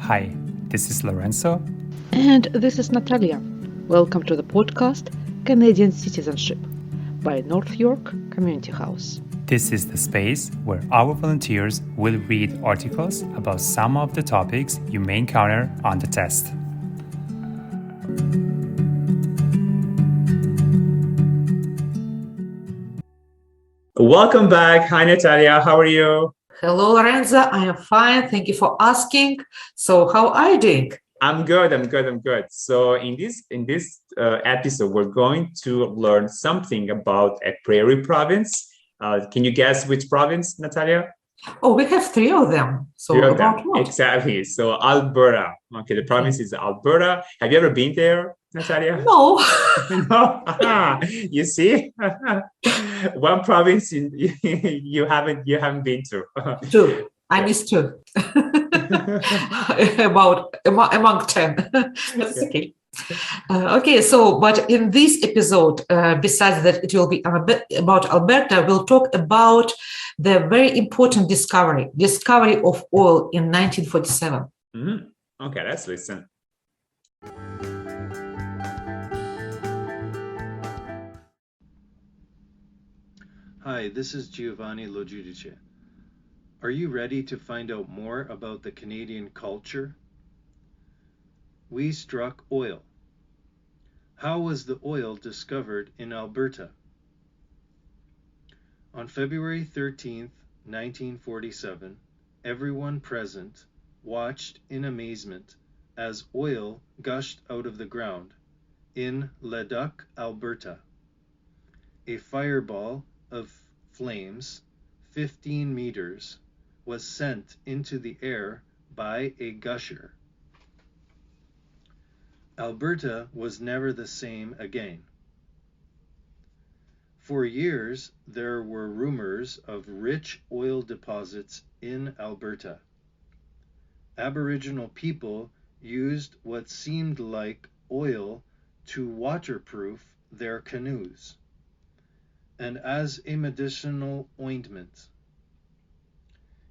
Hi, this is Lorenzo. And this is Natalia. Welcome to the podcast Canadian Citizenship by North York Community House. This is the space where our volunteers will read articles about some of the topics you may encounter on the test. Welcome back. Hi, Natalia. How are you? Hello, Lorenzo. I am fine. Thank you for asking. So, how are you doing? I'm good. So in this episode, we're going to learn something about a prairie province. Can you guess which province, Natalia? Oh, we have three of them. So, Three of about them. what? Exactly. So Alberta. Okay, the province is Alberta. Have you ever been there, Natalia? No. No. You see? One province you haven't been to. Two. I missed two. among 10. That's okay. Okay, so but in this episode, besides that it will be about Alberta, we'll talk about the very important discovery of oil in 1947. Okay, let's listen. Hi, this is Giovanni Lo Giudice. Are you ready to find out more about the Canadian culture? We struck oil. How was the oil discovered in Alberta? On February 13th, 1947, everyone present watched in amazement as oil gushed out of the ground in Leduc, Alberta. A fireball of flames, 15 meters, was sent into the air by a gusher. Alberta was never the same again. For years, there were rumors of rich oil deposits in Alberta. Aboriginal people used what seemed like oil to waterproof their canoes and as a medicinal ointment.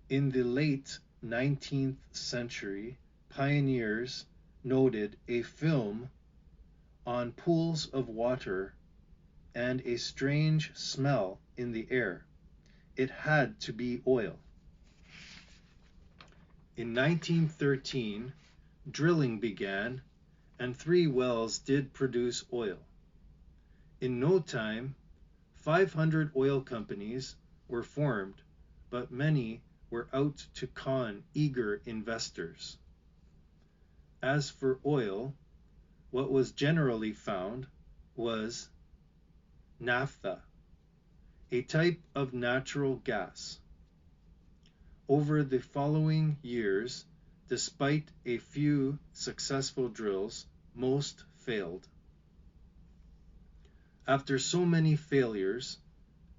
In the late 19th century, pioneers noted a film on pools of water and a strange smell in the air. It had to be oil. In 1913, drilling began and 3 wells did produce oil. In no time, 500 oil companies were formed, but many were out to con eager investors. As for oil, what was generally found was naphtha, a type of natural gas. Over the following years, despite a few successful drills, most failed. After so many failures,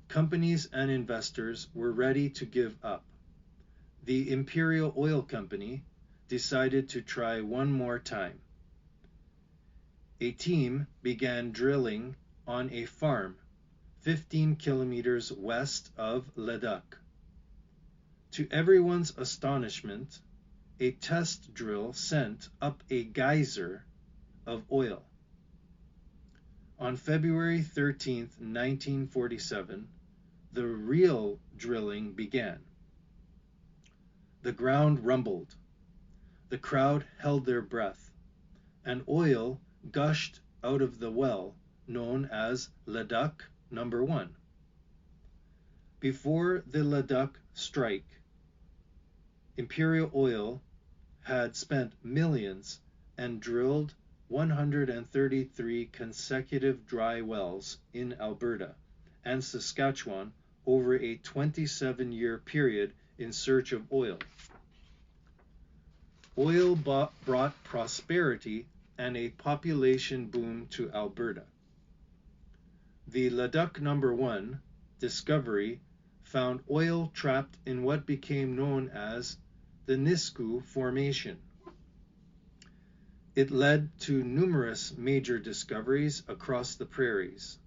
companies and investors were ready to give up. The Imperial Oil Company decided to try one more time. A team began drilling on a farm 15 kilometers west of Leduc. To everyone's astonishment, a test drill sent up a geyser of oil. On February 13, 1947, the real drilling began. The ground rumbled. The crowd held their breath, and oil gushed out of the well known as Leduc No. 1. Before the Leduc strike, Imperial Oil had spent millions and drilled 133 consecutive dry wells in Alberta and Saskatchewan over a 27-year period in search of oil. Oil brought prosperity and a population boom to Alberta. The Leduc No. 1 discovery found oil trapped in what became known as the Nisku Formation. It led to numerous major discoveries across the prairies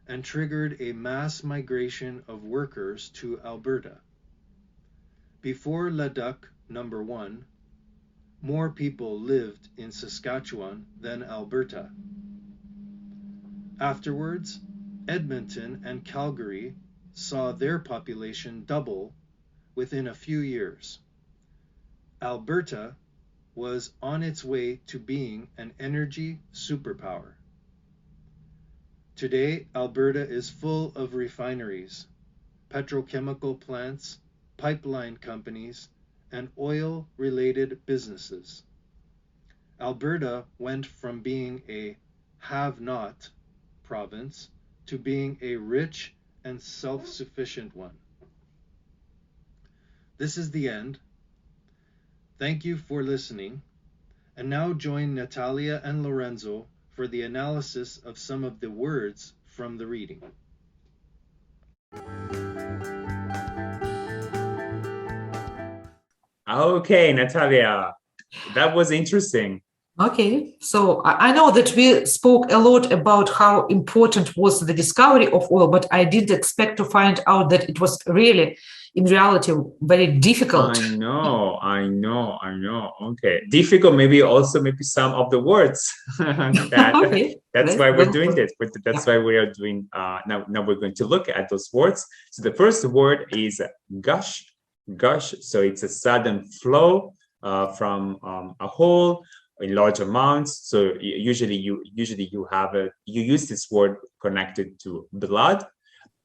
and triggered a mass migration of workers to Alberta. Before Leduc No. 1, more people lived in Saskatchewan than Alberta. Afterwards, Edmonton and Calgary saw their population double within a few years. Alberta was on its way to being an energy superpower. Today, Alberta is full of refineries, petrochemical plants, pipeline companies, and oil-related businesses. Alberta went from being a have-not province to being a rich and self-sufficient one. This is the end. Thank you for listening. And now join Natalia and Lorenzo for the analysis of some of the words from the reading. Okay, Natalia, that was interesting. Okay, so I know that we spoke a lot about how important was the discovery of oil, but I didn't expect to find out that it was really, in reality, very difficult. I know. Okay, difficult. Maybe some of the words. Okay, That's why we're doing this. That's Yeah. why we are doing. Now we're going to look at those words. So the first word is gush. Gush. So it's a sudden flow from a hole in large amounts. So usually you use this word connected to blood,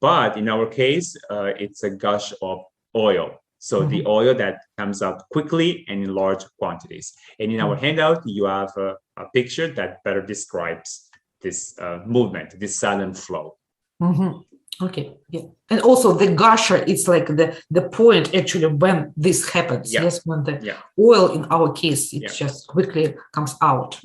but in our case, it's a gush of oil. So the oil that comes out quickly and in large quantities. And in our handout, you have a picture that better describes this movement, this sudden flow. Okay, yeah. And also the gusher, it's like the point actually when this happens. Yeah. Yes, when the oil in our case, it just quickly comes out.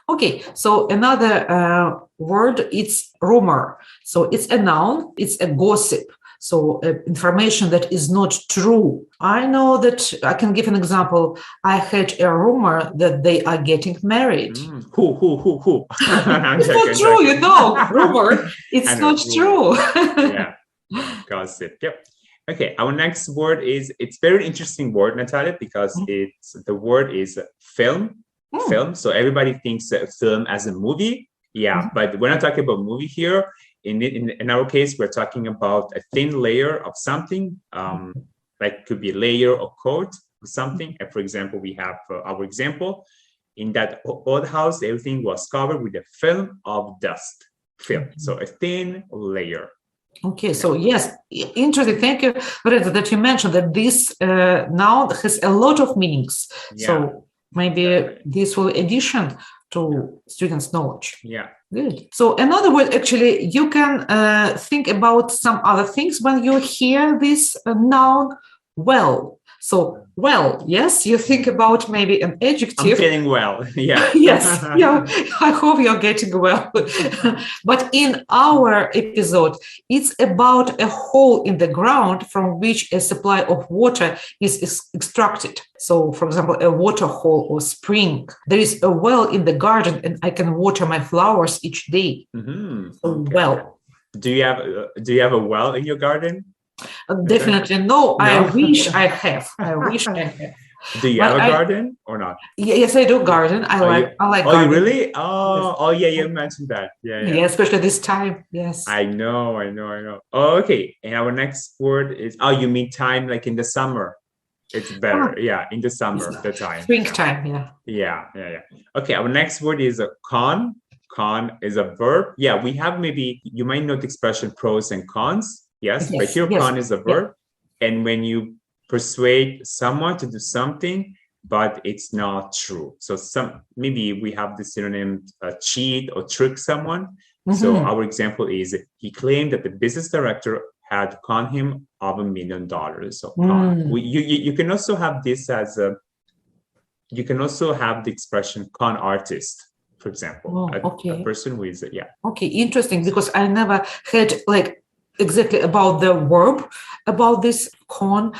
Okay, so another word, it's rumor. So it's a noun, it's a gossip. So information that is not true. I know that I can give an example. I had a rumor that they are getting married. Who? It's not true, you know, rumor. It's not true. Yeah, gossip. Yep. Okay, our next word it's very interesting word, Natalia, because the word is film. Film. So everybody thinks film as a movie. Yeah, but we're not talking about movie here. In our case, we're talking about a thin layer of something, like could be a layer or coat or something. And for example, we have our example. In that old house, everything was covered with a film of dust. Film. So a thin layer. Okay, so yes, interesting. Thank you, Lorenzo, that you mentioned that this noun has a lot of meanings. Yeah. So maybe this will addition to students' knowledge. Yeah. Good. So another word, actually, you can think about some other things when you hear this noun, well. So, well, yes, you think about maybe an adjective. I'm feeling well. Yeah. Yes. Yeah. I hope you're getting well. But in our episode, it's about a hole in the ground from which a supply of water is extracted. So, for example, a water hole or spring. There is a well in the garden, and I can water my flowers each day. Okay. Well. Do you have a well in your garden? Definitely no. I wish I have. Do you have a garden or not? Yes, I do garden. I like Oh, garden. you really? Oh, yeah, you mentioned that. Yeah, especially this time. Yes. I know. Oh, okay. And our next word is, you mean time like in the summer? It's better. Yeah, in the summer, the time. Springtime, Yeah. Okay, our next word is a con. Con is a verb. Yeah, we have you might know the expression pros and cons. Yes, but here con is a verb. And when you persuade someone to do something, but it's not true. So maybe we have the synonym cheat or trick someone. So our example is he claimed that the business director had conned him of $1 million. So con. You can also have this as you can also have the expression con artist, for example. A person who is Okay, interesting, because I never had exactly about the verb, about this con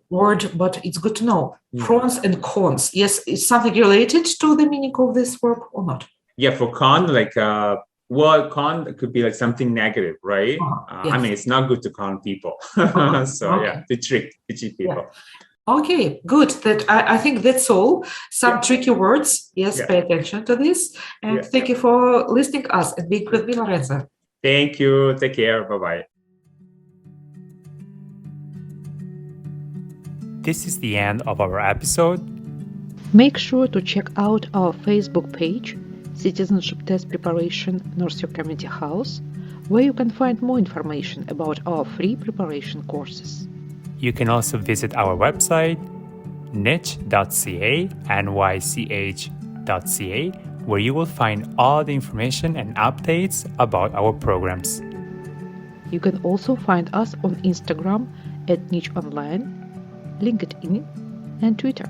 word, but it's good to know. Pros and cons. Yes, is something related to the meaning of this verb or not? Yeah, for con, con could be like something negative, right? I mean, it's not good to con people. To cheat people. Okay, good. That I think that's all. Some tricky words. Yes, pay attention to this. And thank you for listening to us and being with me, Lorenzo. Thank you. Take care. Bye-bye. This is the end of our episode. Make sure to check out our Facebook page, Citizenship Test Preparation North York Community House, where you can find more information about our free preparation courses. You can also visit our website, nych.ca, nych.ca, where you will find all the information and updates about our programs. You can also find us on Instagram at NYCH Online, LinkedIn, and Twitter.